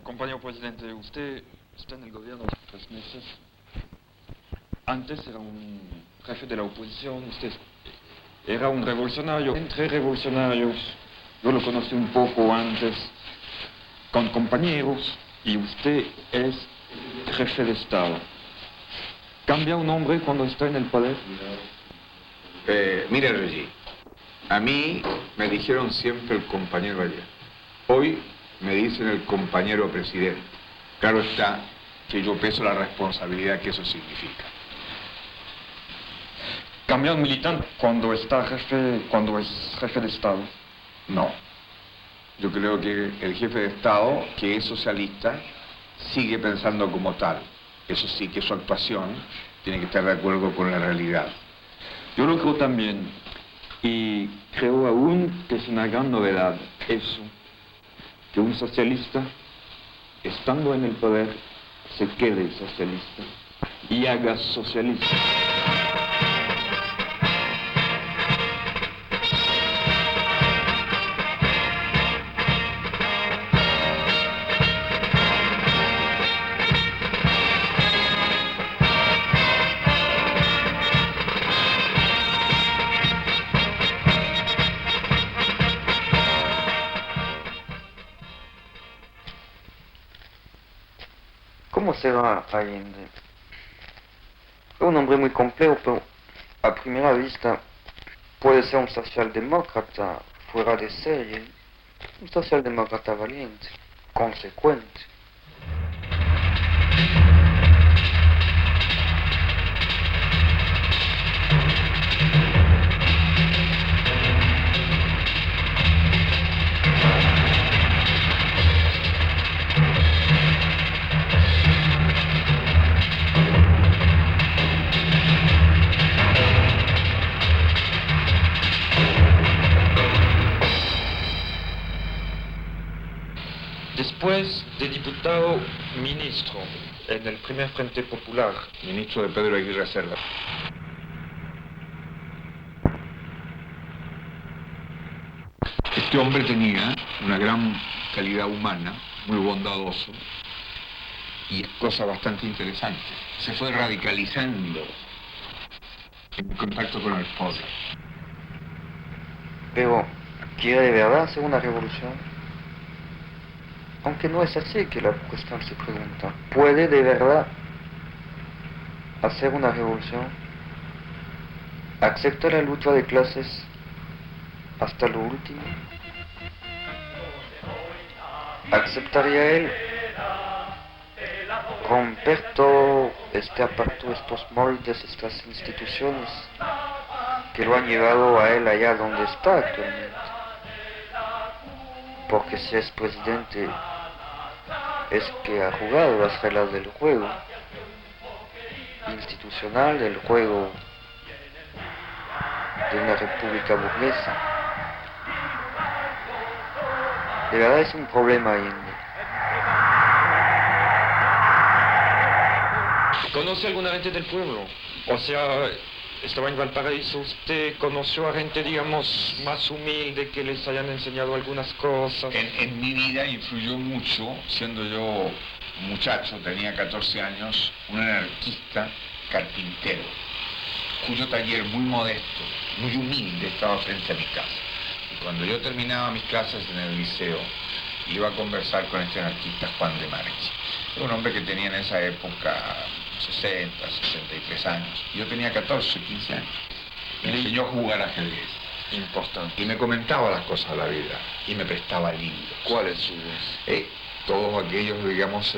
Compañero presidente, usted está en el gobierno hace 3 meses. Antes era un jefe de la oposición, usted era un revolucionario, entre revolucionarios. Yo lo conocí un poco antes, con compañeros, y usted es jefe de Estado. ¿Cambia un hombre cuando está en el poder? Mira, Reggie, a mí me dijeron siempre el compañero allá. Hoy me dicen el compañero presidente. Claro está que yo peso la responsabilidad que eso significa. ¿Cambia un militante cuando es jefe de Estado? No. Yo creo que el jefe de Estado, que es socialista, sigue pensando como tal. Eso sí, que su actuación tiene que estar de acuerdo con la realidad. Yo lo creo también, y creo aún que es una gran novedad eso, que un socialista, estando en el poder, se quede socialista y haga socialista. ¿Cómo será Allende? Es un hombre muy complejo, pero a primera vista puede ser un socialdemócrata fuera de serie, un socialdemócrata valiente, consecuente. Después de diputado, ministro en el primer Frente Popular. Ministro de Pedro Aguirre Cerda. Este hombre tenía una gran calidad humana, muy bondadoso, y cosa bastante interesante. Se fue radicalizando en contacto con el poder. Pero, ¿quiere de verdad hacer una revolución? Aunque no es así que la cuestión se pregunta. ¿Puede de verdad hacer una revolución? ¿Acepta la lucha de clases hasta lo último? ¿Aceptaría él romper todo este aparato, estos moldes, estas instituciones que lo han llevado a él allá donde está actualmente? Porque si es presidente es que ha jugado las reglas del juego institucional, del juego de una república burguesa. De verdad es un problema Allende. ¿Conoce alguna gente del pueblo? O sea, estaba en Valparaíso, ¿usted conoció a gente, digamos, más humilde que les hayan enseñado algunas cosas? En mi vida influyó mucho, siendo yo muchacho, tenía 14 años, un anarquista carpintero, cuyo taller muy modesto, muy humilde, estaba frente a mi casa. Y cuando yo terminaba mis clases en el liceo, iba a conversar con este anarquista Juan de Marchi. Era un hombre que tenía en esa época 60, 63 años. Yo tenía 14, 15 años. Me enseñó a jugar ajedrez. Importante. Y me comentaba las cosas de la vida. Y me prestaba libros. ¿Cuáles libros? Todos aquellos, digamos,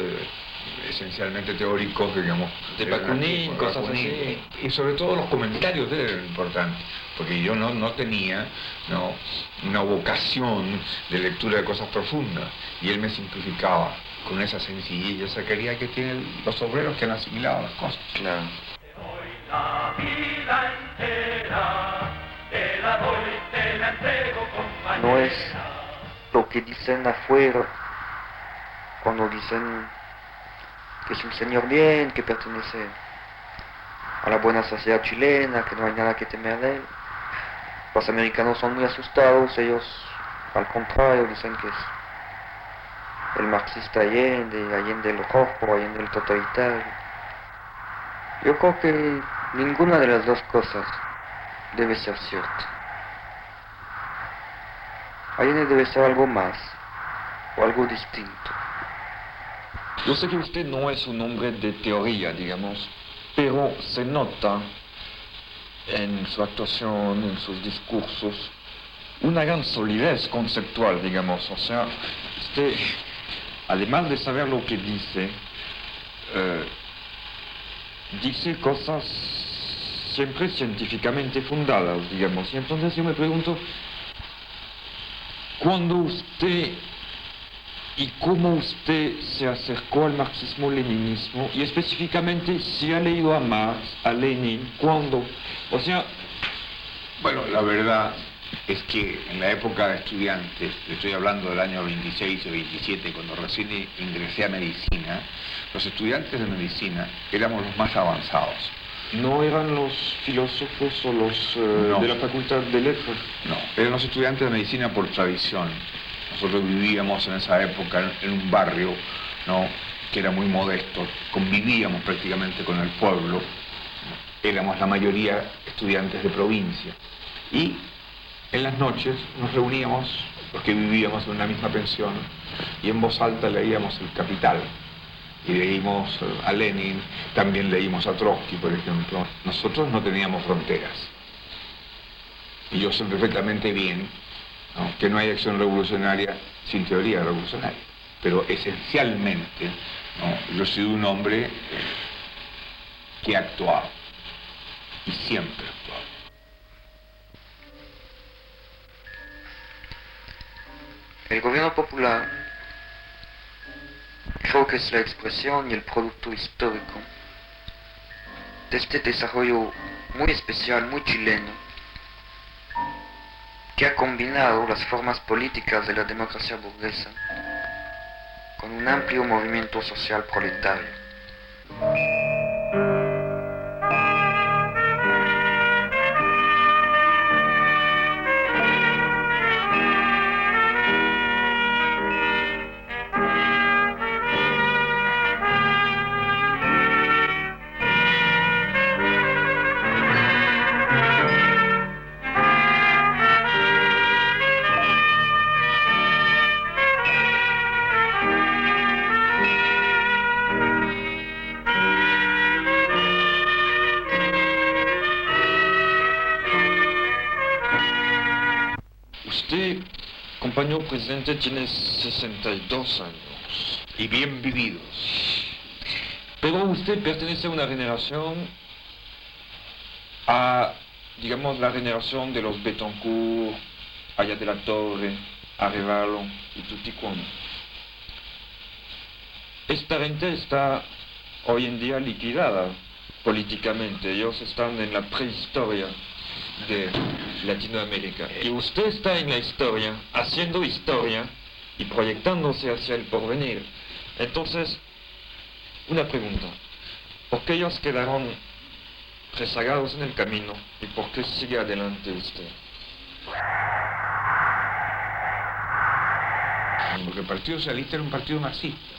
esencialmente teóricos, digamos. De Bakunin, cosas así. Y sobre todo los comentarios de él eran importantes. Porque yo no tenía una vocación de lectura de cosas profundas. Y él me simplificaba con esa sencillez y esa calidad que tienen los obreros que han asimilado las cosas. Claro. No es lo que dicen afuera cuando dicen que es un señor bien, que pertenece a la buena sociedad chilena, que no hay nada que temer de él. Los americanos son muy asustados, ellos al contrario dicen que es el marxista Allende, Allende el rojo, Allende el totalitario. Yo creo que ninguna de las dos cosas debe ser cierta. Allende debe ser algo más o algo distinto. Yo sé que usted no es un hombre de teoría, digamos, pero se nota en su actuación, en sus discursos, una gran solidez conceptual, digamos. O sea, usted, además de saber lo que dice, dice cosas siempre científicamente fundadas, digamos. Y entonces yo me pregunto, ¿cuándo usted y cómo usted se acercó al marxismo-leninismo? Y específicamente, si ha leído a Marx, a Lenin, ¿cuándo? O sea... Bueno, la verdad es que en la época de estudiantes, estoy hablando del año 26 o 27, cuando recién ingresé a medicina, los estudiantes de medicina éramos los más avanzados. ¿No eran los filósofos o los No. de la Facultad de Letras? No, eran los estudiantes de medicina por tradición. Nosotros vivíamos en esa época en un barrio, ¿no?, que era muy modesto, convivíamos prácticamente con el pueblo, éramos la mayoría estudiantes de provincia. Y en las noches nos reuníamos, porque vivíamos en una misma pensión, y en voz alta leíamos El Capital. Y leímos a Lenin, también leímos a Trotsky, por ejemplo. Nosotros no teníamos fronteras. Y yo sé perfectamente bien, ¿no?, que no hay acción revolucionaria sin teoría revolucionaria. Pero esencialmente, ¿no?, yo he sido un hombre que ha actuado. Y siempre ha actuado. El gobierno popular creo que es la expresión y el producto histórico de este desarrollo muy especial, muy chileno, que ha combinado las formas políticas de la democracia burguesa con un amplio movimiento social proletario. Usted, compañero presidente, tiene 62 años. Y bien vividos. Pero usted pertenece a una generación, a, digamos, la generación de los Betancourt, Aya de la Torre, Arevalo y tutti quanti. Esta gente está hoy en día liquidada políticamente. Ellos están en la prehistoria de Latinoamérica. Y usted está en la historia, haciendo historia y proyectándose hacia el porvenir. Entonces, una pregunta. ¿Por qué ellos quedaron rezagados en el camino y por qué sigue adelante usted? Porque el Partido Socialista era un partido marxista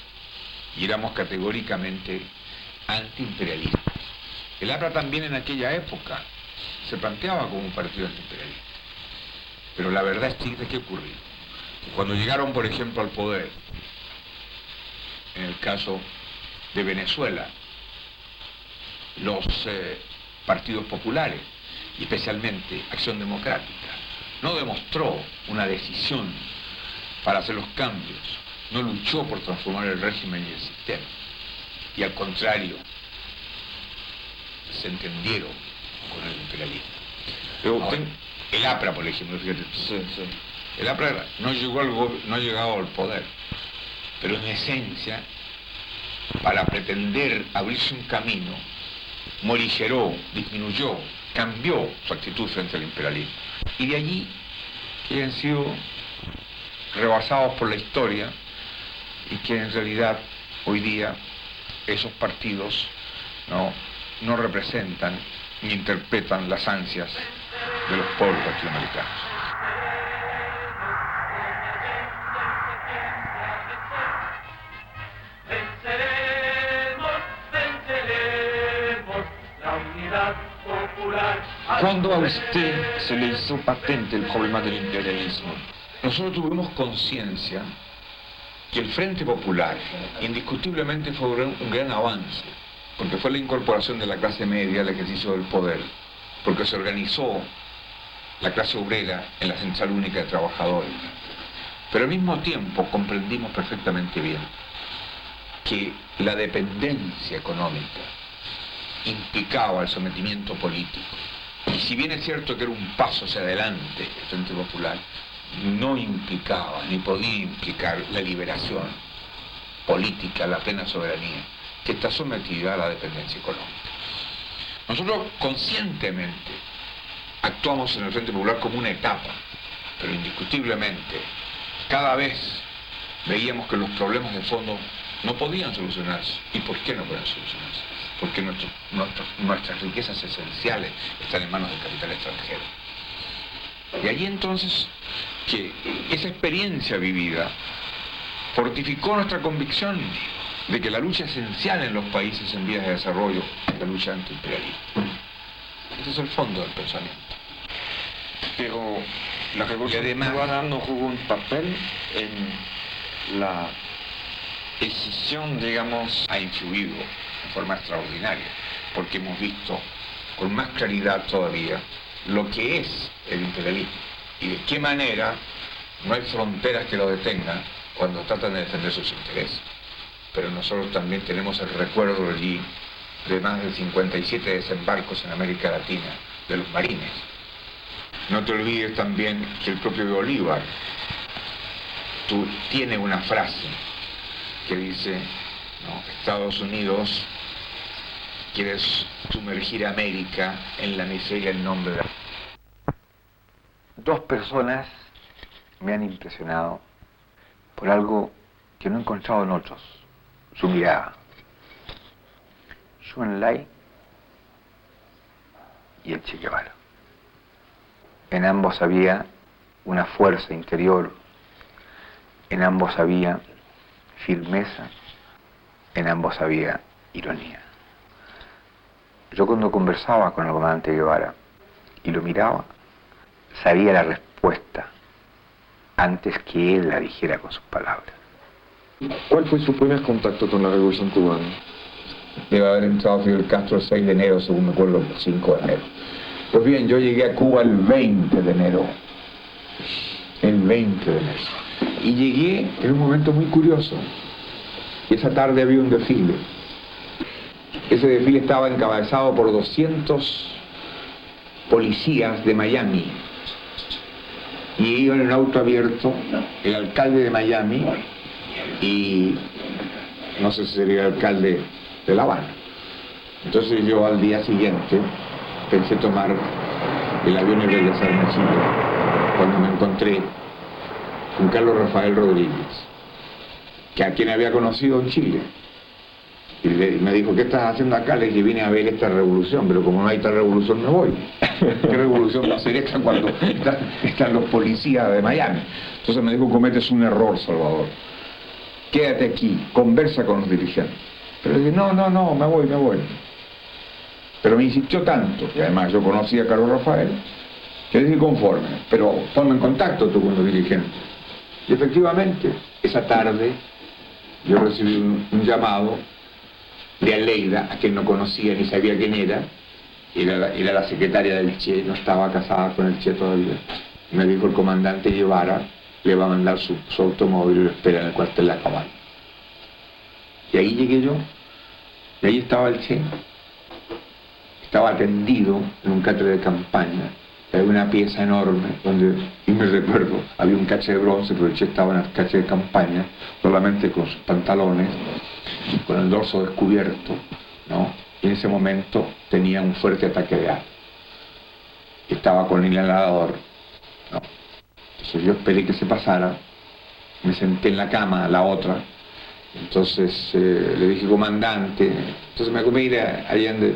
y éramos categóricamente antiimperialistas. El APRA también en aquella época se planteaba como un partido antiimperialista. Pero la verdad es que ¿qué ocurrió? Cuando llegaron, por ejemplo, al poder, en el caso de Venezuela, los partidos populares, y especialmente Acción Democrática, no demostró una decisión para hacer los cambios, no luchó por transformar el régimen y el sistema, y al contrario, se entendieron con el imperialismo. Pero Ahora, el APRA, por ejemplo, fíjate tú. Sí, sí. El APRA no ha llegado al poder, pero en esencia, para pretender abrirse un camino, morigeró, disminuyó, cambió su actitud frente al imperialismo. Y de allí que han sido rebasados por la historia y que en realidad hoy día esos partidos no representan ni interpretan las ansias de los pueblos latinoamericanos. ¿Cuándo a usted se le hizo patente el problema del imperialismo? Nosotros tuvimos conciencia que el Frente Popular indiscutiblemente fue un gran avance, porque fue la incorporación de la clase media al ejercicio del poder, porque se organizó la clase obrera en la Central Única de Trabajadores. Pero al mismo tiempo comprendimos perfectamente bien que la dependencia económica implicaba el sometimiento político. Y si bien es cierto que era un paso hacia adelante el Frente Popular, no implicaba ni podía implicar la liberación política, la plena soberanía, que está sometida a la dependencia económica. Nosotros conscientemente actuamos en el Frente Popular como una etapa, pero indiscutiblemente cada vez veíamos que los problemas de fondo no podían solucionarse. ¿Y por qué no podían solucionarse? Porque nuestras riquezas esenciales están en manos del capital extranjero. Y allí entonces que esa experiencia vivida fortificó nuestra convicción de que la lucha esencial en los países en vías de desarrollo es la lucha antiimperialista. Ese es el fondo del pensamiento. Pero la revolución cubana no jugó un papel en la decisión, digamos... Ha influido de forma extraordinaria, porque hemos visto con más claridad todavía lo que es el imperialismo y de qué manera no hay fronteras que lo detengan cuando tratan de defender sus intereses. Pero nosotros también tenemos el recuerdo allí de más de 57 desembarcos en América Latina de los marines. No te olvides también que el propio Bolívar tiene una frase que dice, ¿no?, Estados Unidos quiere sumergir a América en la miseria en nombre de... Dos personas me han impresionado por algo que no he encontrado en otros: su mirada. Zhou Enlai y el Che Guevara. En ambos había una fuerza interior, en ambos había firmeza, en ambos había ironía. Yo cuando conversaba con el comandante Guevara y lo miraba, sabía la respuesta antes que él la dijera con sus palabras. ¿Cuál fue su primer contacto con la revolución cubana? Debe haber entrado Fidel Castro el 6 de enero, según me acuerdo, el 5 de enero. Pues bien, yo llegué a Cuba el 20 de enero. El 20 de enero. Y llegué en un momento muy curioso. Esa tarde había un desfile. Ese desfile estaba encabezado por 200 policías de Miami. Y iba en un auto abierto el alcalde de Miami y no sé si sería el alcalde de La Habana. Entonces yo al día siguiente pensé tomar el avión y regresarme a Chile, cuando me encontré con Carlos Rafael Rodríguez, que a quien había conocido en Chile. Y me dijo, ¿qué estás haciendo acá? Le dije, vine a ver esta revolución, pero como no hay esta revolución me voy. ¿Qué revolución va a ser esta cuando están los policías de Miami? Entonces me dijo, cometes un error, Salvador. Quédate aquí, conversa con los dirigentes. Pero le dije, no, me voy. Pero me insistió tanto, y además yo conocía a Carlos Rafael, que le dije conforme, pero ponme en contacto tú con los dirigentes. Y efectivamente, esa tarde yo recibí un llamado de Aleida, a quien no conocía ni sabía quién era la secretaria del Che, no estaba casada con el Che todavía. Me dijo, el comandante Guevara le va a mandar su automóvil y lo espera en el cuartel de la Cabaña. Y ahí llegué yo, y ahí estaba el Che. Estaba atendido en un catre de campaña. Había una pieza enorme donde, y me recuerdo, había un cache de bronce, pero el Che estaba en el cache de campaña, solamente con sus pantalones, con el dorso descubierto, ¿no? Y en ese momento tenía un fuerte ataque de asma. Estaba con el inhalador, ¿no? Entonces yo esperé que se pasara, me senté en la cama, la otra, entonces le dije, comandante, entonces me dijo, mire, Allende,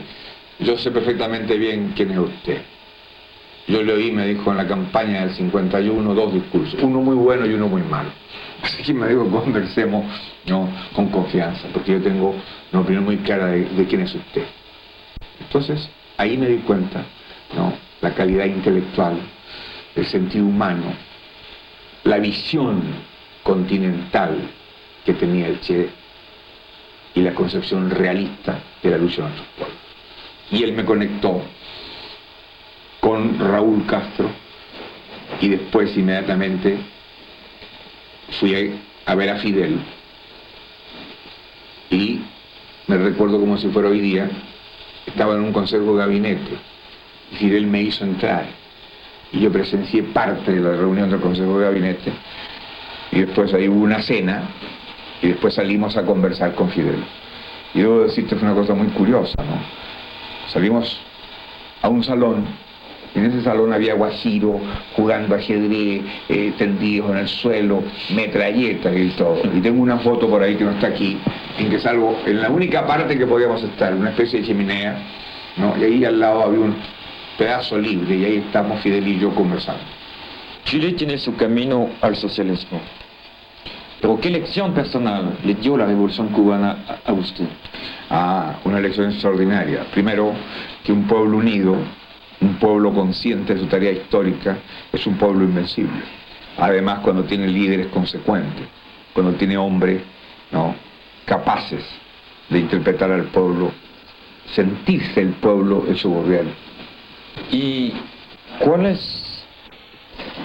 yo sé perfectamente bien quién es usted. Yo le oí, me dijo, en la campaña del 51, 2 discursos, uno muy bueno y uno muy malo. Así que me dijo, conversemos, ¿no?, con confianza, porque yo tengo una opinión muy clara de quién es usted. Entonces, ahí me di cuenta, ¿no?, la calidad intelectual, el sentido humano, la visión continental que tenía el Che y la concepción realista de la lucha de nuestros pueblos. Y él me conectó con Raúl Castro y después inmediatamente fui a ver a Fidel y me recuerdo como si fuera hoy día, estaba en un consejo de gabinete y Fidel me hizo entrar y yo presencié parte de la reunión del consejo de gabinete y después ahí hubo una cena y después salimos a conversar con Fidel. Y debo decirte, fue una cosa muy curiosa, ¿no? Salimos a un salón y en ese salón había guajiro jugando ajedrez, tendidos en el suelo, metralletas y todo. Y tengo una foto por ahí que no está aquí, en que salgo en la única parte que podíamos estar, una especie de chimenea, ¿no? Y ahí al lado había un pedazo libre y ahí estamos Fidel y yo conversando. Chile tiene su camino al socialismo. Pero ¿qué lección personal le dio la Revolución Cubana a usted? Una lección extraordinaria. Primero, que un pueblo unido, un pueblo consciente de su tarea histórica, es un pueblo invencible. Además, cuando tiene líderes consecuentes, cuando tiene hombres, ¿no?, capaces de interpretar al pueblo, sentirse el pueblo en su gobierno. ¿Y cuál es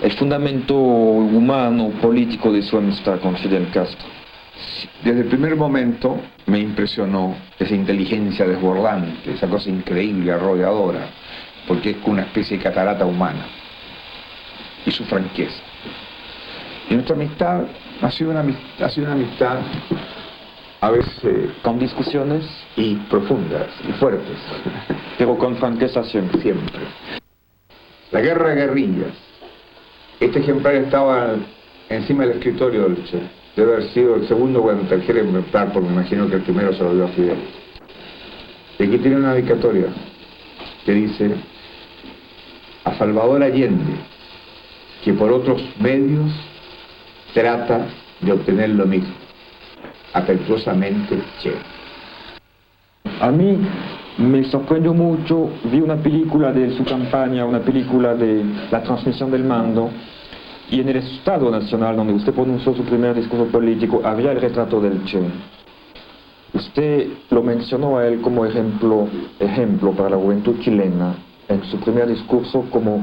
el fundamento humano, político de su amistad con Fidel Castro? Desde el primer momento me impresionó esa inteligencia desbordante, esa cosa increíble, arrolladora, porque es como una especie de catarata humana, y su franqueza. Y nuestra amistad ha sido una amistad a veces ¿Con discusiones? y profundas y fuertes, Pero con franqueza siempre. siempre. La guerra de guerrillas. Este ejemplar estaba encima del escritorio del Che. Debe haber sido el segundo o el tercer ejemplar, porque me imagino que el primero se lo dio a Fidel. Y aquí tiene una dedicatoria que dice: a Salvador Allende, que por otros medios trata de obtener lo mismo. Afectuosamente, Che. A mí me sorprendió mucho, vi una película de su campaña, una película de la transmisión del mando, y en el Estado Nacional, donde usted pronunció su primer discurso político, había el retrato del Che. Usted lo mencionó a él como ejemplo para la juventud chilena, en su primer discurso como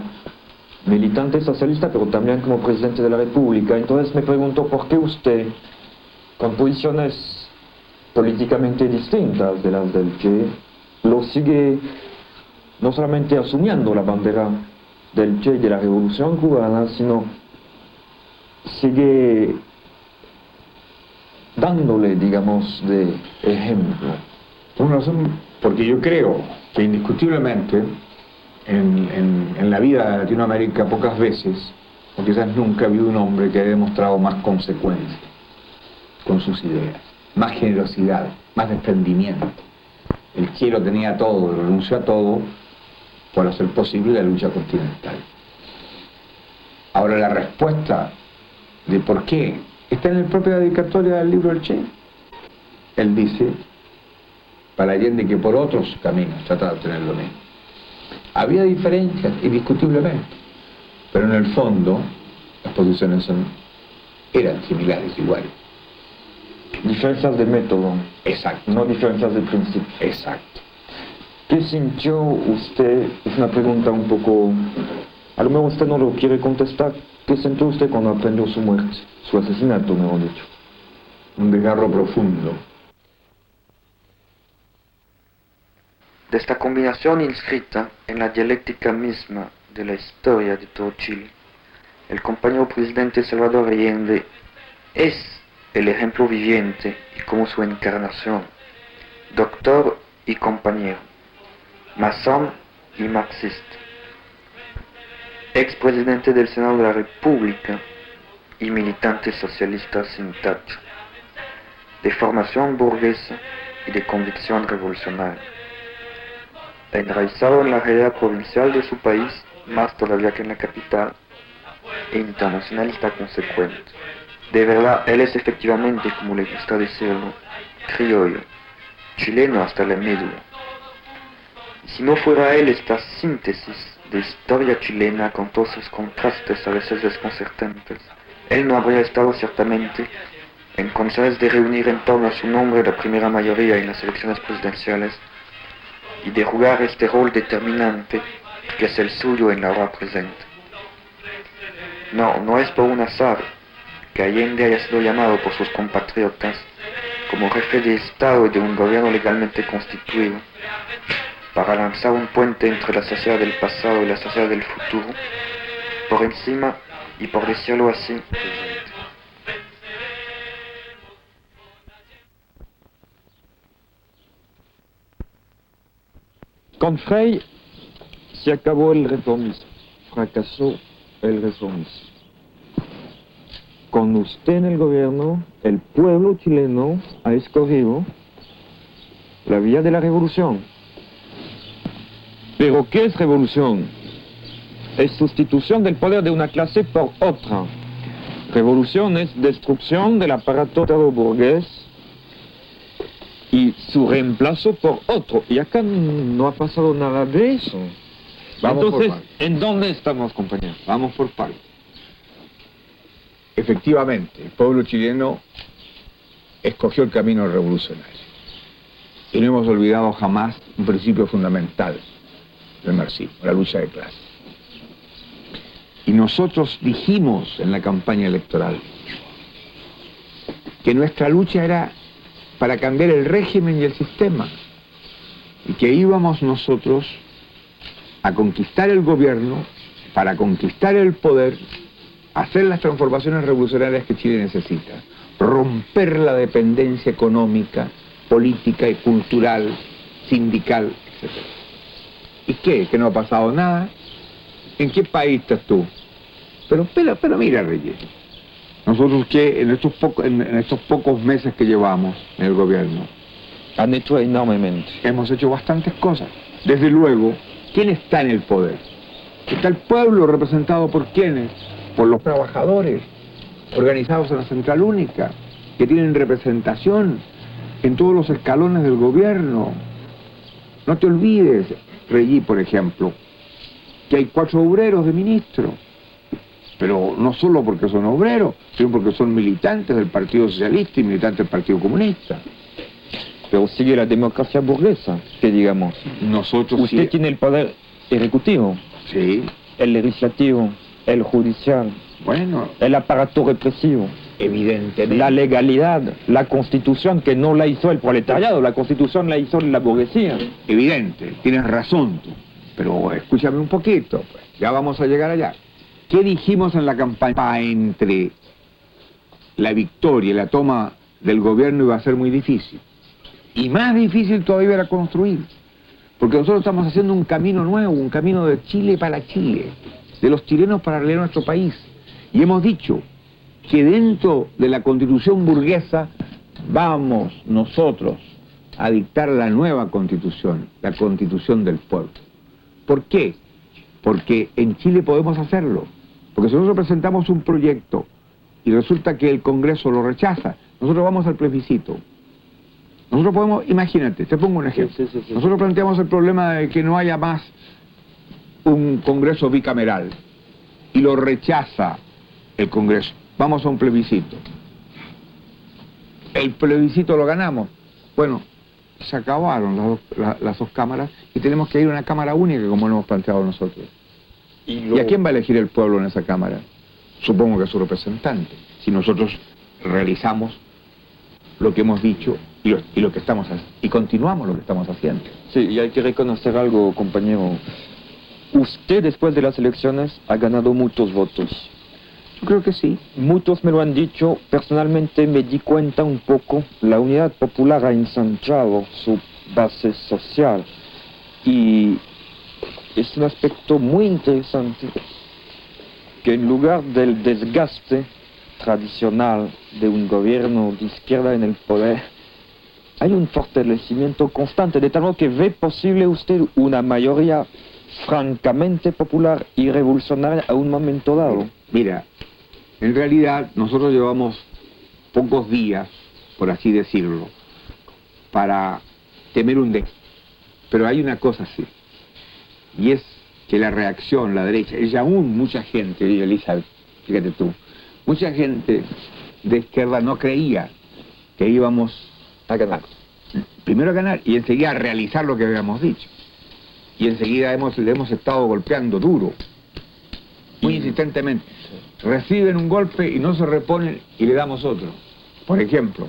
militante socialista, pero también como presidente de la República. Entonces me pregunto, ¿por qué usted, con posiciones políticamente distintas de las del Che, lo sigue no solamente asumiendo la bandera del Che y de la Revolución Cubana, sino sigue dándole, digamos, de ejemplo? Una razón, porque yo creo que indiscutiblemente en la vida de Latinoamérica pocas veces, o quizás nunca, ha habido un hombre que haya demostrado más consecuencia con sus ideas, más generosidad, más desprendimiento. El Che lo tenía todo, renunció a todo por hacer posible la lucha continental. Ahora, la respuesta de por qué está en la propia dedicatoria del libro del Che. Él dice, para Allende, que por otros caminos trataba de obtener lo mismo. Había diferencias, indiscutiblemente, pero en el fondo las posiciones eran similares, iguales. Diferencias de método, Exacto. no diferencias de principio. Exacto. ¿Qué sintió usted? Es una pregunta un poco... A lo mejor usted no lo quiere contestar. ¿Qué sintió usted cuando aprendió su muerte? Su asesinato, mejor dicho. Un desgarro profundo. De esta combinación inscrita en la dialéctica misma de la historia de todo Chile, el compañero presidente Salvador Allende es el ejemplo viviente y como su encarnación, doctor y compañero, masón y marxista, expresidente del Senado de la República y militante socialista sin tacha, de formación burguesa y de convicción revolucionaria, enraizado en la realidad provincial de su país, más todavía que en la capital, e internacionalista consecuente. De verdad, él es efectivamente, como le gusta decirlo, criollo, chileno hasta la médula. Y si no fuera él esta síntesis de historia chilena con todos sus contrastes a veces desconcertantes, él no habría estado ciertamente en condiciones de reunir en torno a su nombre la primera mayoría en las elecciones presidenciales y de jugar este rol determinante que es el suyo en la hora presente. No es por un azar que Allende haya sido llamado por sus compatriotas como jefe de Estado y de un gobierno legalmente constituido, para lanzar un puente entre la sociedad del pasado y la sociedad del futuro, por encima y, por decirlo así, presente. Con Frei se acabó el reformismo, fracasó el reformismo. Con usted en el gobierno, el pueblo chileno ha escogido la vía de la revolución. ¿Pero qué es revolución? Es sustitución del poder de una clase por otra. Revolución es destrucción del aparato burgués y su reemplazo por otro. Y acá no ha pasado nada de eso. Entonces, ¿en dónde estamos, compañeros? Vamos por partes. Efectivamente, el pueblo chileno escogió el camino revolucionario. Y no hemos olvidado jamás un principio fundamental del marxismo, la lucha de clases. Y nosotros dijimos en la campaña electoral que nuestra lucha era para cambiar el régimen y el sistema, y que íbamos nosotros a conquistar el gobierno, para conquistar el poder, hacer las transformaciones revolucionarias que Chile necesita, romper la dependencia económica, política y cultural, sindical, etc. ¿Y qué? ¿Que no ha pasado nada? ¿En qué país estás tú? Pero mira, Reyes, nosotros que en estos pocos meses que llevamos en el gobierno, Han hecho enormemente. hemos hecho bastantes cosas. Desde luego, ¿quién está en el poder? Está el pueblo, representado por ¿quiénes? Por los trabajadores, organizados en la Central Única, que tienen representación en todos los escalones del gobierno. No te olvides, Reyes, por ejemplo, que hay 4 obreros de ministro, pero no solo porque son obreros, sino porque son militantes del Partido Socialista y militantes del Partido Comunista. Pero sigue la democracia burguesa, que digamos. Nosotros Usted sí. tiene el poder ejecutivo, Sí, el legislativo, el judicial, bueno, el aparato represivo, evidentemente. la legalidad, la constitución que no la hizo el proletariado, la constitución la hizo la burguesía. Evidente, tienes razón tú, pero escúchame un poquito, pues, ya vamos a llegar allá. ¿Qué dijimos en la campaña? Entre la victoria y la toma del gobierno iba a ser muy difícil. Y más difícil todavía era construir. Porque nosotros estamos haciendo un camino nuevo, un camino de Chile para Chile, de los chilenos para arreglar nuestro país. Y hemos dicho que dentro de la constitución burguesa vamos nosotros a dictar la nueva constitución, la constitución del pueblo. ¿Por qué? Porque en Chile podemos hacerlo. Porque si nosotros presentamos un proyecto y resulta que el Congreso lo rechaza, nosotros vamos al plebiscito. Nosotros podemos, imagínate, te pongo un ejemplo. Sí. Nosotros planteamos el problema de que no haya más un Congreso bicameral y lo rechaza el Congreso. Vamos a un plebiscito. El plebiscito lo ganamos. Bueno, se acabaron las dos cámaras y tenemos que ir a una cámara única como lo hemos planteado nosotros. ¿Y a quién va a elegir el pueblo en esa cámara? Supongo que a su representante. Si nosotros realizamos lo que hemos dicho y lo que estamos y continuamos lo que estamos haciendo. Sí, y hay que reconocer algo, compañero. Usted, después de las elecciones, ha ganado muchos votos. Yo creo que sí. Muchos me lo han dicho, personalmente me di cuenta un poco, la Unidad Popular ha ensanchado su base social y es un aspecto muy interesante que en lugar del desgaste tradicional de un gobierno de izquierda en el poder, hay un fortalecimiento constante, de tal modo que ve posible usted una mayoría francamente popular y revolucionaria a un momento dado. Mira, en realidad nosotros llevamos pocos días, por así decirlo, para temer un desastre. Pero hay una cosa así, y es que la reacción, la derecha, y aún mucha gente, Elizabeth, fíjate tú, mucha gente de izquierda no creía que íbamos a ganar. Primero a ganar y enseguida a realizar lo que habíamos dicho. Y enseguida le hemos estado golpeando duro, muy insistentemente. Reciben un golpe y no se reponen y le damos otro. Por ejemplo,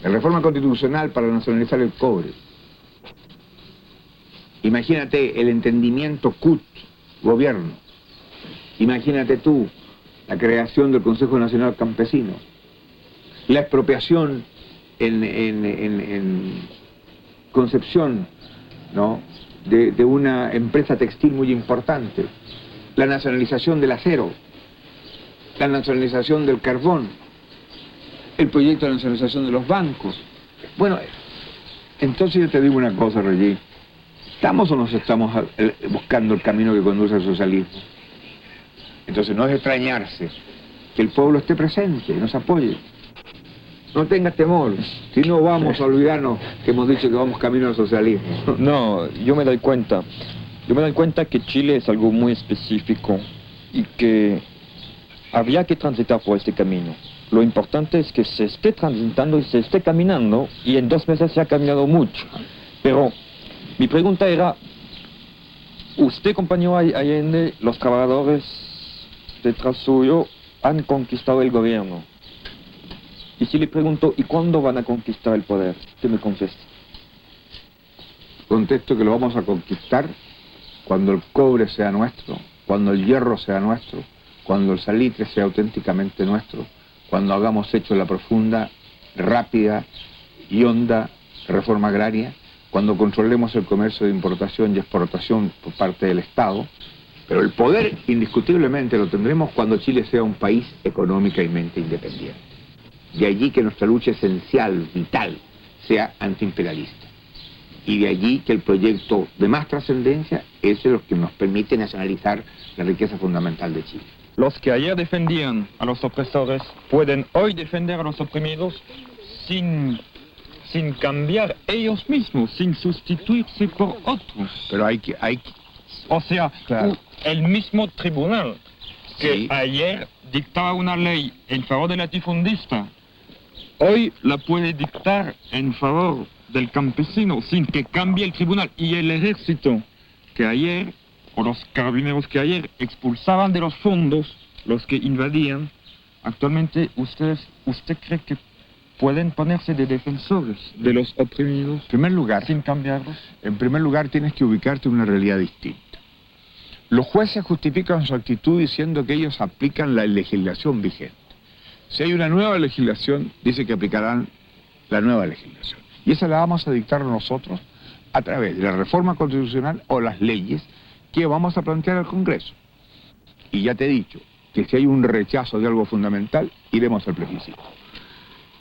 la reforma constitucional para nacionalizar el cobre. Imagínate el entendimiento CUT, gobierno. Imagínate tú la creación del Consejo Nacional Campesino. La expropiación en Concepción, ¿no?, de una empresa textil muy importante. La nacionalización del acero. La nacionalización del carbón. El proyecto de nacionalización de los bancos. Bueno, entonces yo te digo una cosa, Regis. ¿Estamos o nos estamos buscando el camino que conduce al socialismo? Entonces no es extrañarse que el pueblo esté presente y nos apoye. No tengas temor, si no vamos a olvidarnos que hemos dicho que vamos camino al socialismo. No, yo me doy cuenta. Yo me doy cuenta que Chile es algo muy específico y que había que transitar por este camino. Lo importante es que se esté transitando y se esté caminando, y en 2 meses se ha caminado mucho. Pero mi pregunta era, usted, compañero Allende, los trabajadores detrás suyo han conquistado el gobierno. Y si le pregunto, ¿y cuándo van a conquistar el poder? ¿Qué me contesta? Contesto que lo vamos a conquistar cuando el cobre sea nuestro, cuando el hierro sea nuestro, cuando el salitre sea auténticamente nuestro, cuando hagamos hecho la profunda, rápida y honda reforma agraria, cuando controlemos el comercio de importación y exportación por parte del Estado. Pero el poder indiscutiblemente lo tendremos cuando Chile sea un país económicamente independiente. De allí que nuestra lucha esencial, vital, sea antiimperialista. Y de allí que el proyecto de más trascendencia es el que nos permite nacionalizar la riqueza fundamental de Chile. Los que ayer defendían a los opresores pueden hoy defender a los oprimidos sin cambiar ellos mismos, sin sustituirse por otros. Pero hay que... O sea, claro, el mismo tribunal que sí, ayer dictaba una ley en favor del latifundista, hoy la puede dictar en favor del campesino sin que cambie el tribunal. Y el ejército que ayer, o los carabineros que ayer expulsaban de los fondos los que invadían, actualmente usted cree que pueden ponerse de defensores de los oprimidos en primer lugar, sin cambiarlos. En primer lugar tienes que ubicarte en una realidad distinta. Los jueces justifican su actitud diciendo que ellos aplican la legislación vigente. Si hay una nueva legislación, dice que aplicarán la nueva legislación. Y esa la vamos a dictar nosotros a través de la reforma constitucional o las leyes que vamos a plantear al Congreso. Y ya te he dicho que si hay un rechazo de algo fundamental, iremos al plebiscito.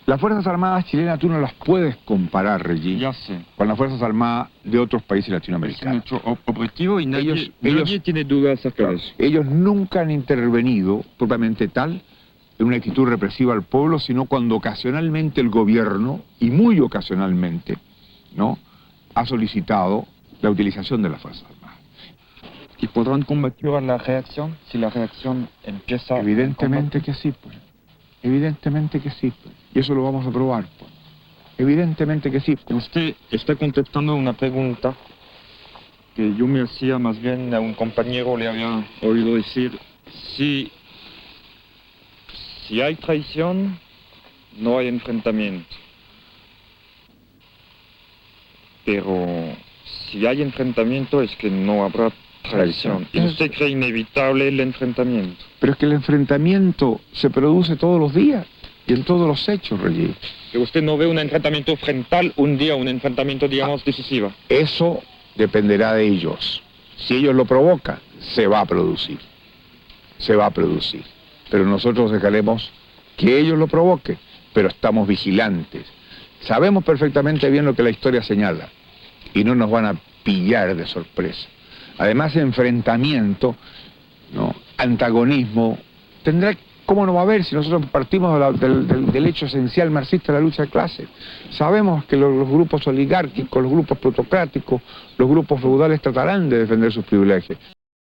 Las Fuerzas Armadas chilenas tú no las puedes comparar, Regis, Ya sé. con las Fuerzas Armadas de otros países Es un latinoamericanos. hecho objetivo y nadie ellos- tiene dudas acerca de eso. Ellos nunca han intervenido propiamente tal en una actitud represiva al pueblo, sino cuando ocasionalmente el gobierno, y muy ocasionalmente, ¿no?, ha solicitado la utilización de las Fuerzas Armadas. ¿Y podrán combatir a la reacción si la reacción empieza? Evidentemente que sí, pues. Evidentemente que sí, pues. Y eso lo vamos a probar, pues. Evidentemente que sí. Usted está contestando una pregunta que yo me hacía más bien a un compañero, le había oído decir, si hay traición, no hay enfrentamiento. Pero si hay enfrentamiento es que no habrá traición. ¿Y usted cree inevitable el enfrentamiento? Pero es que el enfrentamiento se produce todos los días y en todos los hechos, Regis. ¿Que usted no ve un enfrentamiento frontal un día, un enfrentamiento, digamos, decisivo? Eso dependerá de ellos. Si ellos lo provocan, se va a producir. Se va a producir. Pero nosotros dejaremos que ellos lo provoquen, pero estamos vigilantes. Sabemos perfectamente bien lo que la historia señala y no nos van a pillar de sorpresa. Además, enfrentamiento, ¿no?, antagonismo, ¿cómo no va a haber si nosotros partimos del hecho esencial marxista de la lucha de clases? Sabemos que los grupos oligárquicos, los grupos plutocráticos, los grupos feudales tratarán de defender sus privilegios.